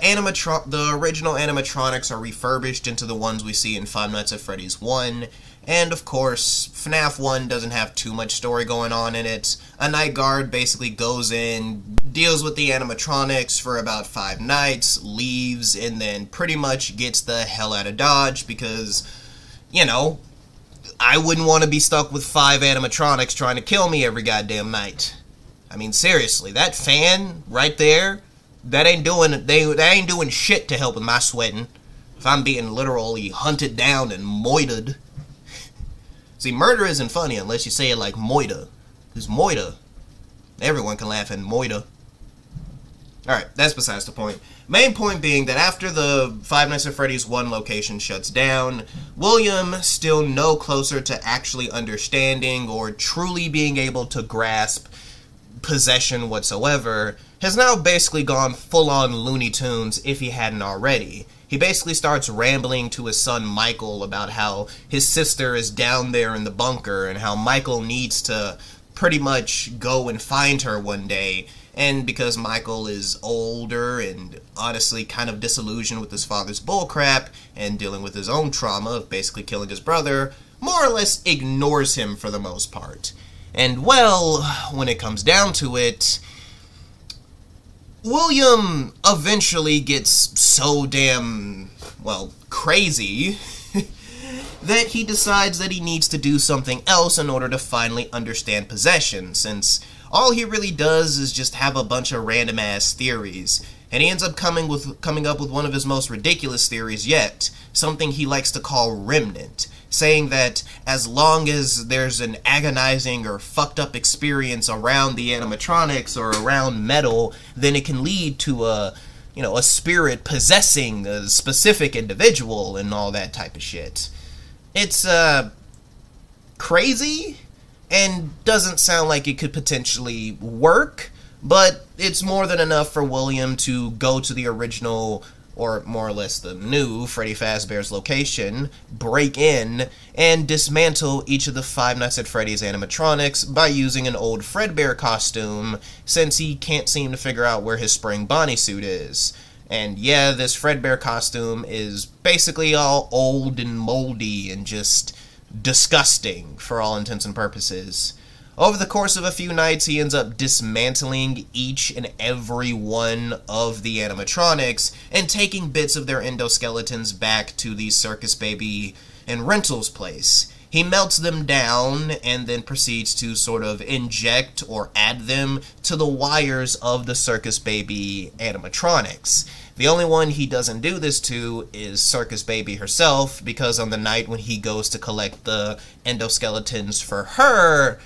[SPEAKER 1] original animatronics are refurbished into the ones we see in Five Nights at Freddy's 1, and of course, FNAF 1 doesn't have too much story going on in it. A night guard basically goes in, deals with the animatronics for about 5 nights, leaves, and then pretty much gets the hell out of Dodge because, you know, I wouldn't want to be stuck with 5 animatronics trying to kill me every goddamn night. I mean, seriously, that fan right there, that ain't doing shit to help with my sweating. If I'm being literally hunted down and moited. See, murder isn't funny unless you say it like moita. Because moita, everyone can laugh at moita. Alright, that's besides the point. Main point being that after the Five Nights at Freddy's 1 location shuts down, William, still no closer to actually understanding or truly being able to grasp possession whatsoever, has now basically gone full-on Looney Tunes if he hadn't already. He basically starts rambling to his son Michael about how his sister is down there in the bunker and how Michael needs to pretty much go and find her one day. And because Michael is older and honestly kind of disillusioned with his father's bullcrap and dealing with his own trauma of basically killing his brother, more or less ignores him for the most part. And well, when it comes down to it, William eventually gets so damn, well, crazy that he decides that he needs to do something else in order to finally understand possession, since all he really does is just have a bunch of random-ass theories. And he ends up coming up with one of his most ridiculous theories yet, something he likes to call Remnant, saying that as long as there's an agonizing or fucked up experience around the animatronics or around metal, then it can lead to a spirit possessing a specific individual and all that type of shit. It's, crazy, and doesn't sound like it could potentially work, but it's more than enough for William to go to the original, or more or less the new, Freddy Fazbear's location, break in, and dismantle each of the Five Nights at Freddy's animatronics by using an old Fredbear costume, since he can't seem to figure out where his spring Bonnie suit is. And yeah, this Fredbear costume is basically all old and moldy and just disgusting for all intents and purposes. Over the course of a few nights, he ends up dismantling each and every one of the animatronics and taking bits of their endoskeletons back to the Circus Baby and Rental's place. He melts them down and then proceeds to sort of inject or add them to the wires of the Circus Baby animatronics. The only one he doesn't do this to is Circus Baby herself, because on the night when he goes to collect the endoskeletons for her,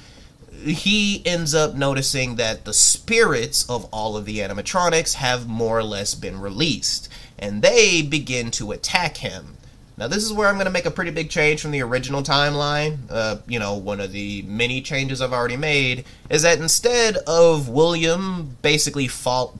[SPEAKER 1] he ends up noticing that the spirits of all of the animatronics have more or less been released, and they begin to attack him. Now, this is where I'm going to make a pretty big change from the original timeline. One of the many changes I've already made is that instead of William basically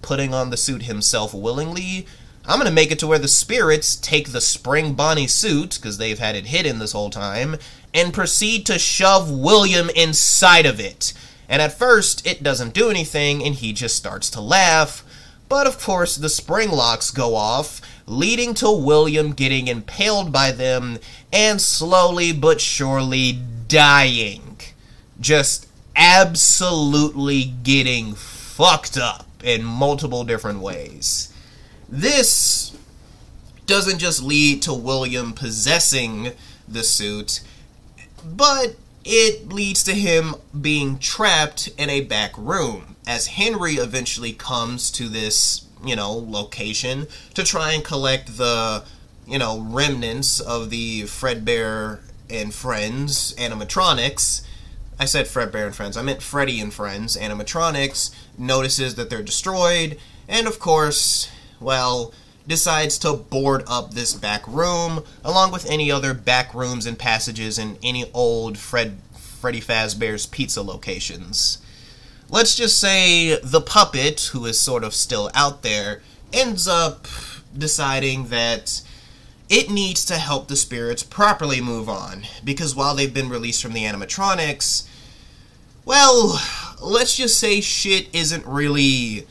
[SPEAKER 1] putting on the suit himself willingly, I'm going to make it to where the spirits take the Spring Bonnie suit, because they've had it hidden this whole time, and proceed to shove William inside of it. And at first, it doesn't do anything, and he just starts to laugh. But of course, the spring locks go off, leading to William getting impaled by them and slowly but surely dying. Just absolutely getting fucked up in multiple different ways. This doesn't just lead to William possessing the suit. but it leads to him being trapped in a back room, as Henry eventually comes to this, location to try and collect the, remnants of the Fredbear and Friends animatronics. I said Fredbear and Friends, I meant Freddy and Friends animatronics, notices that they're destroyed, and of course, well, decides to board up this back room, along with any other back rooms and passages in any old Freddy Fazbear's Pizza locations. Let's just say the puppet, who is sort of still out there, ends up deciding that it needs to help the spirits properly move on, because while they've been released from the animatronics, well, let's just say shit isn't really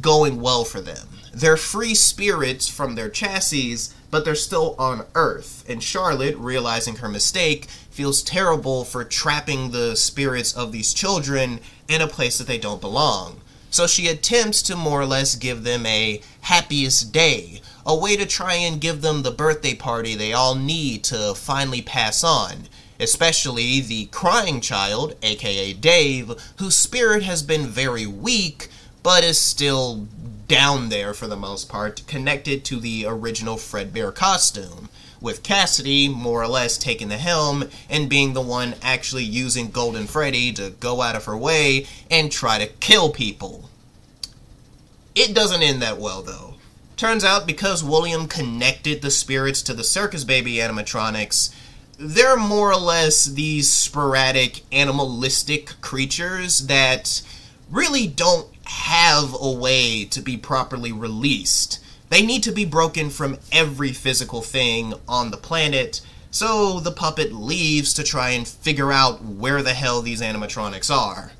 [SPEAKER 1] going well for them. They're free spirits from their chassis, but they're still on Earth, and Charlotte, realizing her mistake, feels terrible for trapping the spirits of these children in a place that they don't belong. So she attempts to more or less give them a happiest day, a way to try and give them the birthday party they all need to finally pass on, especially the crying child, aka Dave, whose spirit has been very weak, but is still down there for the most part, connected to the original Fredbear costume, with Cassidy more or less taking the helm and being the one actually using Golden Freddy to go out of her way and try to kill people. It doesn't end that well, though. Turns out, because William connected the spirits to the Circus Baby animatronics, they're more or less these sporadic, animalistic creatures that really don't have a way to be properly released. They need to be broken from every physical thing on the planet, so the puppet leaves to try and figure out where the hell these animatronics are.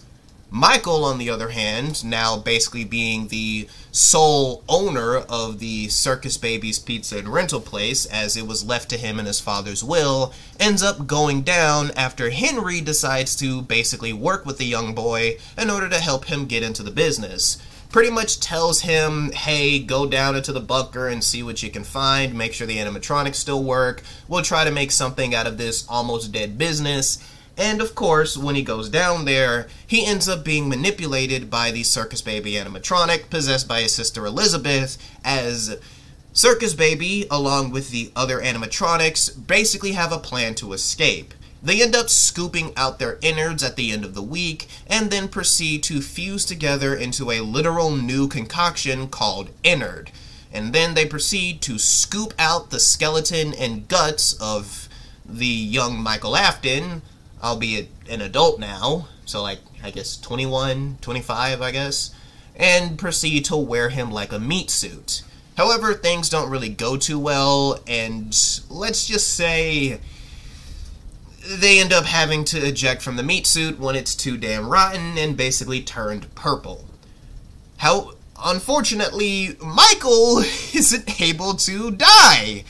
[SPEAKER 1] Michael, on the other hand, now basically being the sole owner of the Circus Baby's Pizza and Rental Place, as it was left to him in his father's will, ends up going down after Henry decides to basically work with the young boy in order to help him get into the business. Pretty much tells him, hey, go down into the bunker and see what you can find, make sure the animatronics still work, we'll try to make something out of this almost dead business. And of course, when he goes down there, he ends up being manipulated by the Circus Baby animatronic, possessed by his sister Elizabeth, as Circus Baby, along with the other animatronics, basically have a plan to escape. They end up scooping out their innards at the end of the week, and then proceed to fuse together into a literal new concoction called Innard. And then they proceed to scoop out the skeleton and guts of the young Michael Afton, albeit an adult now, so like, I guess 21, 25, I guess, and proceed to wear him like a meat suit. However, things don't really go too well, and let's just say they end up having to eject from the meat suit when it's too damn rotten and basically turned purple. How, unfortunately, Michael isn't able to die.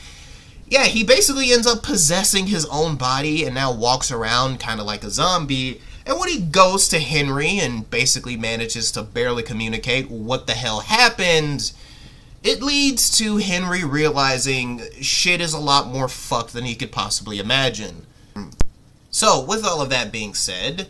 [SPEAKER 1] Yeah, he basically ends up possessing his own body and now walks around kind of like a zombie. And when he goes to Henry and basically manages to barely communicate what the hell happened, it leads to Henry realizing shit is a lot more fucked than he could possibly imagine. So, with all of that being said,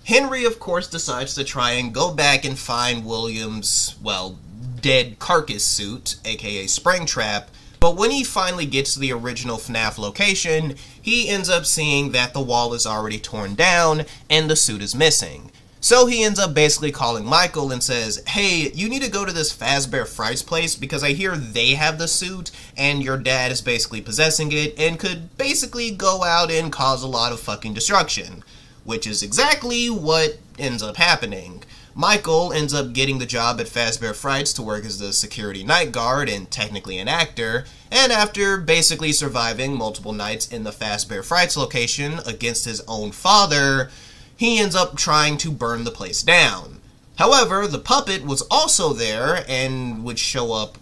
[SPEAKER 1] Henry, of course, decides to try and go back and find William's, well, dead carcass suit, aka Springtrap. But when he finally gets to the original FNAF location, he ends up seeing that the wall is already torn down and the suit is missing. So he ends up basically calling Michael and says, hey, you need to go to this Fazbear Frights place because I hear they have the suit and your dad is basically possessing it and could basically go out and cause a lot of fucking destruction. Which is exactly what ends up happening. Michael ends up getting the job at Fazbear Frights to work as the security night guard and technically an actor, and after basically surviving multiple nights in the Fazbear Frights location against his own father, he ends up trying to burn the place down. However, the puppet was also there and would show up,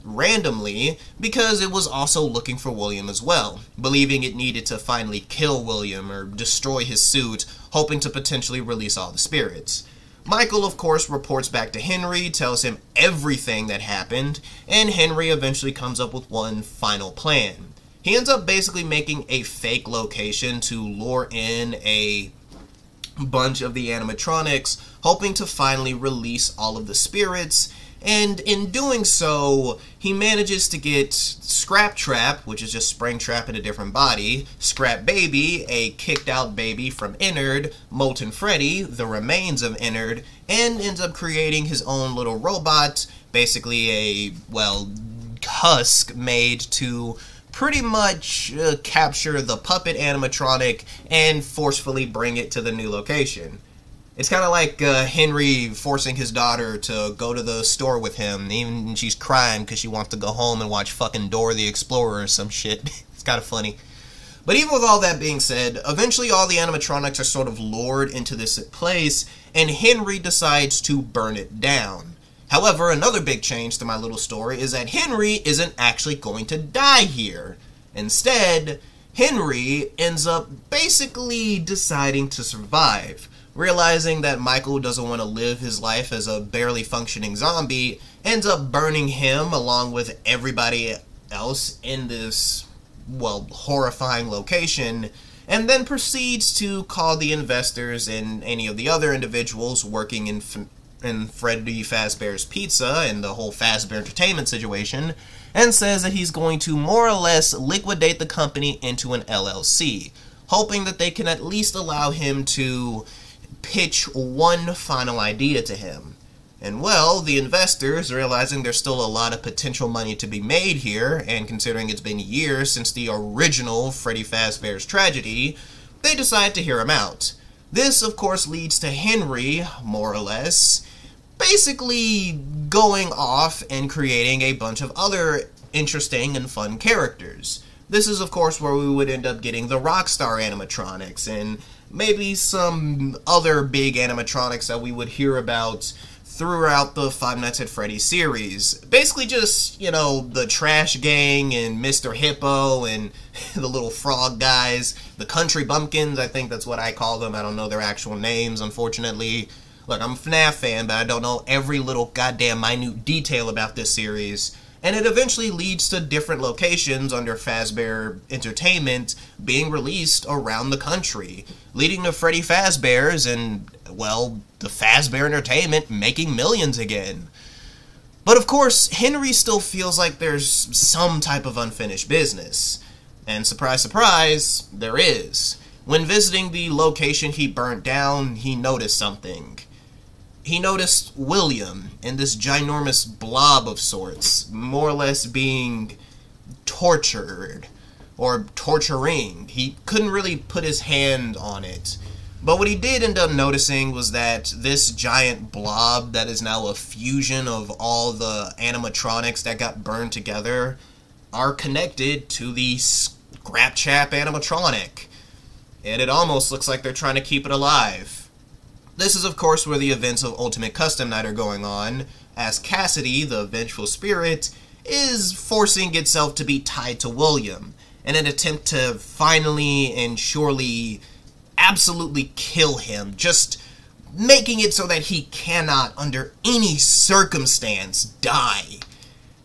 [SPEAKER 1] randomly, because it was also looking for William as well, believing it needed to finally kill William or destroy his suit, hoping to potentially release all the spirits. Michael, of course, reports back to Henry, tells him everything that happened, and Henry eventually comes up with one final plan. He ends up basically making a fake location to lure in a bunch of the animatronics, hoping to finally release all of the spirits, and in doing so, he manages to get Scrap Trap, which is just Springtrap in a different body, Scrap Baby, a kicked out baby from Innard, Molten Freddy, the remains of Innard, and ends up creating his own little robot, basically a, well, husk made to pretty much capture the puppet animatronic and forcefully bring it to the new location. It's kind of like Henry forcing his daughter to go to the store with him, even she's crying because she wants to go home and watch fucking Dora the Explorer or some shit. It's kind of funny. But even with all that being said, eventually all the animatronics are sort of lured into this place, and Henry decides to burn it down. However, another big change to my little story is that Henry isn't actually going to die here. Instead, Henry ends up basically deciding to survive, realizing that Michael doesn't want to live his life as a barely functioning zombie, ends up burning him along with everybody else in this, well, horrifying location, and then proceeds to call the investors and any of the other individuals working in Freddy Fazbear's Pizza and the whole Fazbear Entertainment situation, and says that he's going to more or less liquidate the company into an LLC, hoping that they can at least allow him to pitch one final idea to him. And well, the investors, realizing there's still a lot of potential money to be made here, and considering it's been years since the original Freddy Fazbear's tragedy, they decide to hear him out. This, of course, leads to Henry, more or less, basically going off and creating a bunch of other interesting and fun characters. This is, of course, where we would end up getting the Rockstar animatronics, and maybe some other big animatronics that we would hear about throughout the Five Nights at Freddy's series. Basically just, you know, the Trash Gang and Mr. Hippo and the little frog guys, the Country Bumpkins, I think that's what I call them. I don't know their actual names, unfortunately. Look, I'm a FNAF fan, but I don't know every little goddamn minute detail about this series. And it eventually leads to different locations under Fazbear Entertainment being released around the country, leading to Freddy Fazbear's and, well, the Fazbear Entertainment making millions again. But of course, Henry still feels like there's some type of unfinished business. And surprise, surprise, there is. When visiting the location he burnt down, he noticed something. He noticed William in this ginormous blob of sorts, more or less being tortured, or torturing. He couldn't really put his hand on it. But what he did end up noticing was that this giant blob that is now a fusion of all the animatronics that got burned together are connected to the Scrap Chap animatronic. And it almost looks like they're trying to keep it alive. This is, of course, where the events of Ultimate Custom Night are going on, as Cassidy, the vengeful spirit, is forcing itself to be tied to William, in an attempt to finally and surely absolutely kill him, just making it so that he cannot, under any circumstance, die.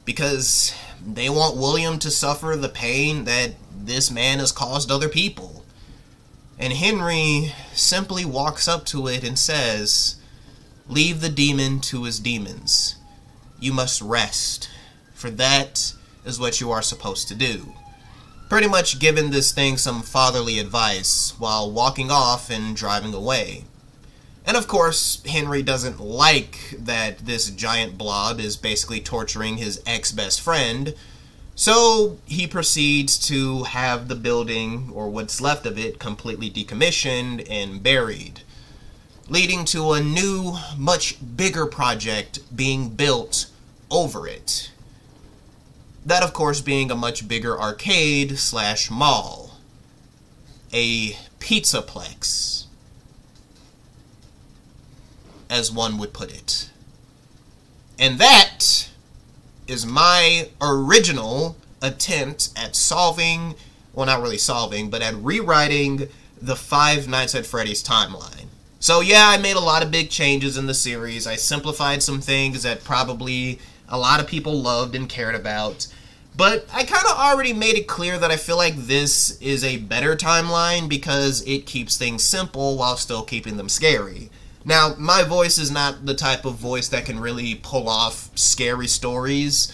[SPEAKER 1] Because they want William to suffer the pain that this man has caused other people. And Henry simply walks up to it and says, "Leave the demon to his demons. You must rest, for that is what you are supposed to do." Pretty much giving this thing some fatherly advice while walking off and driving away. And of course, Henry doesn't like that this giant blob is basically torturing his ex-best friend, so he proceeds to have the building, or what's left of it, completely decommissioned and buried, leading to a new, much bigger project being built over it. That, of course, being a much bigger arcade/mall. A pizzaplex, as one would put it. And that is my original attempt at solving, well, not really solving, but at rewriting the Five Nights at Freddy's timeline. So yeah, I made a lot of big changes in the series. I simplified some things that probably a lot of people loved and cared about. But I kind of already made it clear that I feel like this is a better timeline because it keeps things simple while still keeping them scary. Now, my voice is not the type of voice that can really pull off scary stories.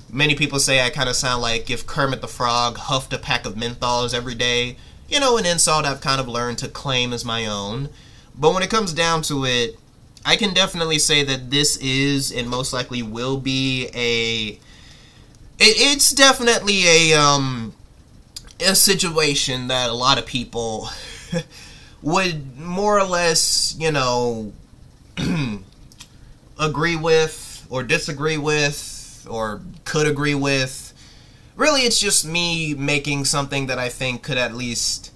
[SPEAKER 1] Many people say I kind of sound like if Kermit the Frog huffed a pack of menthols every day. You know, an insult I've kind of learned to claim as my own. But when it comes down to it, I can definitely say that this is, and most likely will be, it's definitely a situation that a lot of people would more or less, you know, agree with, or disagree with, or could agree with. Really, it's just me making something that I think could at least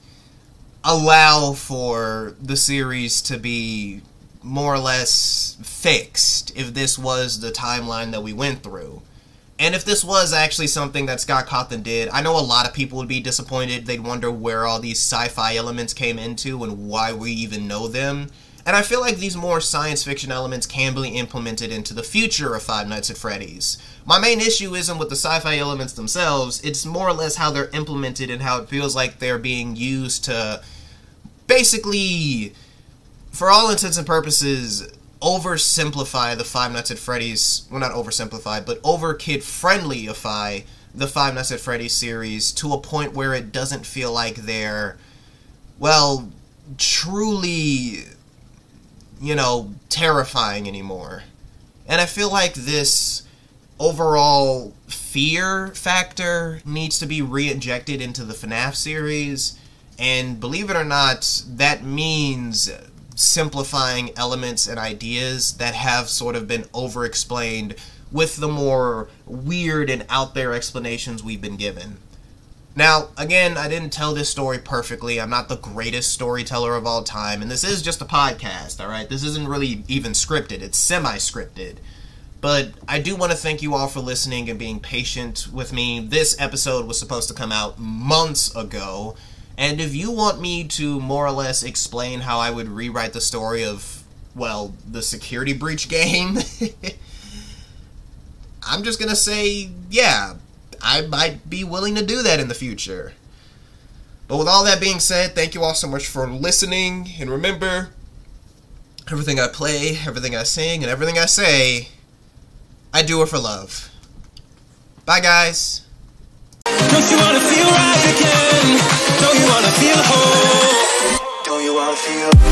[SPEAKER 1] allow for the series to be more or less fixed if this was the timeline that we went through. And if this was actually something that Scott Cawthon did, I know a lot of people would be disappointed. They'd wonder where all these sci-fi elements came into and why we even know them. And I feel like these more science fiction elements can be implemented into the future of Five Nights at Freddy's. My main issue isn't with the sci-fi elements themselves, it's more or less how they're implemented and how it feels like they're being used to basically, for all intents and purposes, oversimplify the Five Nights at Freddy's, well, not oversimplify, but over-kid-friendlyify the Five Nights at Freddy's series to a point where it doesn't feel like they're, well, truly, you know, terrifying anymore. And I feel like this overall fear factor needs to be re-injected into the FNAF series, and believe it or not, that means simplifying elements and ideas that have sort of been over-explained with the more weird and out-there explanations we've been given. Now, again, I didn't tell this story perfectly. I'm not the greatest storyteller of all time, and this is just a podcast, alright? This isn't really even scripted. It's semi-scripted. But I do want to thank you all for listening and being patient with me. This episode was supposed to come out months ago, and if you want me to more or less explain how I would rewrite the story of, well, the security breach game, I'm just gonna say, yeah, I might be willing to do that in the future. But with all that being said, thank you all so much for listening, and remember, everything I play, everything I sing, and everything I say, I do it for love. Bye, guys.
[SPEAKER 2] Don't you wanna feel right again? Don't you wanna feel whole? Don't you wanna feel